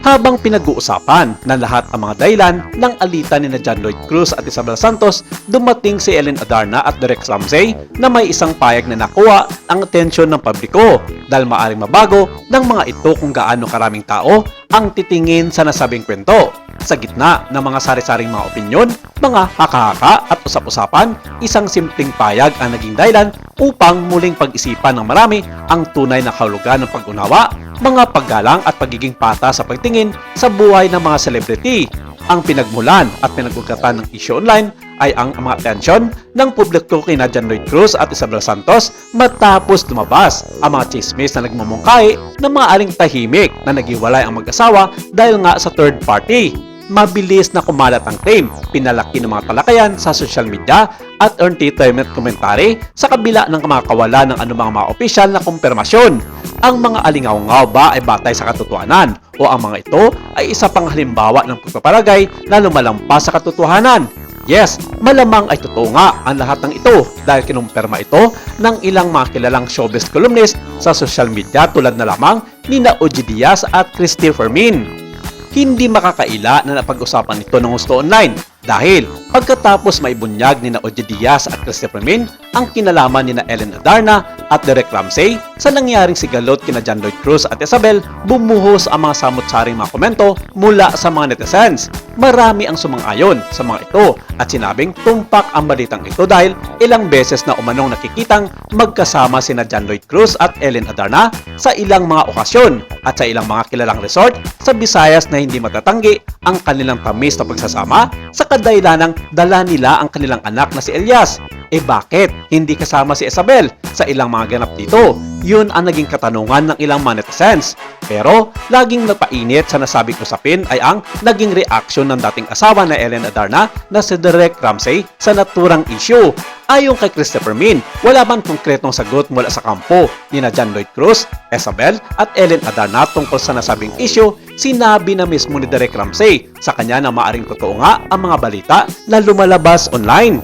Habang pinag-uusapan ng lahat ang mga dahilan ng alitan ni John Lloyd Cruz at Isabel Santos, dumating si Ellen Adarna at Derek Ramsey na may isang payag na nakuha ang atensyon ng publiko dahil maaaring mabago ng mga ito kung gaano karaming tao ang titingin sa nasabing kwento. Sa gitna ng mga sari-saring mga opinyon, mga haka-haka at usap-usapan, isang simpleng payag ang naging dahilan upang muling pag-isipan ng marami ang tunay na kahulugan ng pag-unawa, mga paggalang at pagiging pata sa pagtingin sa buhay ng mga celebrity. Ang pinagmulan at pinagugatan ng issue online ay ang mga atensyon ng publiko kina John Lloyd Cruz at Isabel Santos matapos lumabas ang mga chismis na nagmumungkahi ng mga aling tahimik na naghiwalay ang mag-asawa dahil nga sa third party. Mabilis na kumalat ang claim, pinalaki ng mga talakayan sa social media at entertainment commentary sa kabila ng mga kawalan ng anumang mga opisyal na kumpirmasyon. Ang mga alingaw-ngaw ba ay batay sa katotohanan o ang mga ito ay isa pang halimbawa ng pagpaparagay na lumalampas sa katotohanan? Yes, malamang ay totoo nga ang lahat ng ito dahil kinumpirma ito ng ilang mga kilalang showbiz columnist sa social media tulad na lamang ni Ogie Diaz at Christy Fermin. Hindi makakaila na napag-usapan ito ng gusto online dahil pagkatapos maibunyag ni Ogie Diaz at Christy Fermin ang kinalaman ni Ellen Adarna at Derek Ramsey sa nangyaring sigalot kina John Lloyd Cruz at Isabel, bumuhos ang mga samut-saring mga komento mula sa mga netizens. Marami ang sumang-ayon sa mga ito at sinabing tumpak ang balitang ito dahil ilang beses na umanong nakikitang magkasama sina John Lloyd Cruz at Ellen Adarna sa ilang mga okasyon at sa ilang mga kilalang resort sa Visayas na hindi matatanggi ang kanilang tamis na pagsasama sa kadahilanang dala nila ang kanilang anak na si Elias. Bakit hindi kasama si Isabel sa ilang mga ganap dito? Yun ang naging katanungan ng ilang mga netizens. Pero laging napainit sa nasabing usapin ay ang naging reaksyon ng dating asawa na Ellen Adarna na si Derek Ramsey sa naturang issue. Ayon kay Christopher Min, wala man konkretong sagot mula sa kampo ni John Lloyd Cruz, Isabel at Ellen Adarna tungkol sa nasabing issue. Sinabi na mismo ni Derek Ramsey sa kanya na maaring totoo nga ang mga balita na lumalabas online.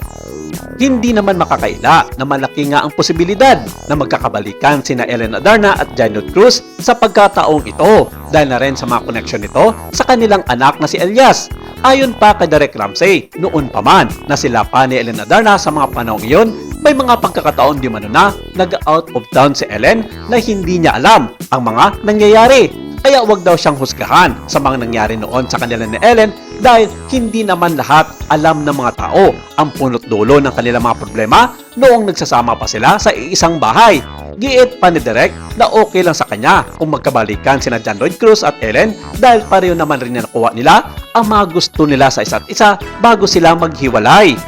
Hindi naman makakaila na malaki nga ang posibilidad na magkakabalikan sina Ellen Adarna at John Lloyd Cruz sa pagkataong ito dahil na rin sa mga koneksyon nito sa kanilang anak na si Elias. Ayon pa kay Derek Ramsey, noon pa man na sila pa ni Ellen Adarna sa mga panahong iyon, may mga pagkakataon di mano na nag-out of town si Ellen na hindi niya alam ang mga nangyayari. Kaya wag daw siyang husgahan sa mga nangyari noon sa kanila ni Ellen dahil hindi naman lahat alam ng mga tao ang punot dulo ng kanilang mga problema noong nagsasama pa sila sa isang bahay. Giit pa ni Derek na okay lang sa kanya kung magkabalikan sina John Lloyd Cruz at Ellen dahil pareho naman rin na nakuha nila ang mga gusto nila sa isa't isa bago sila maghiwalay.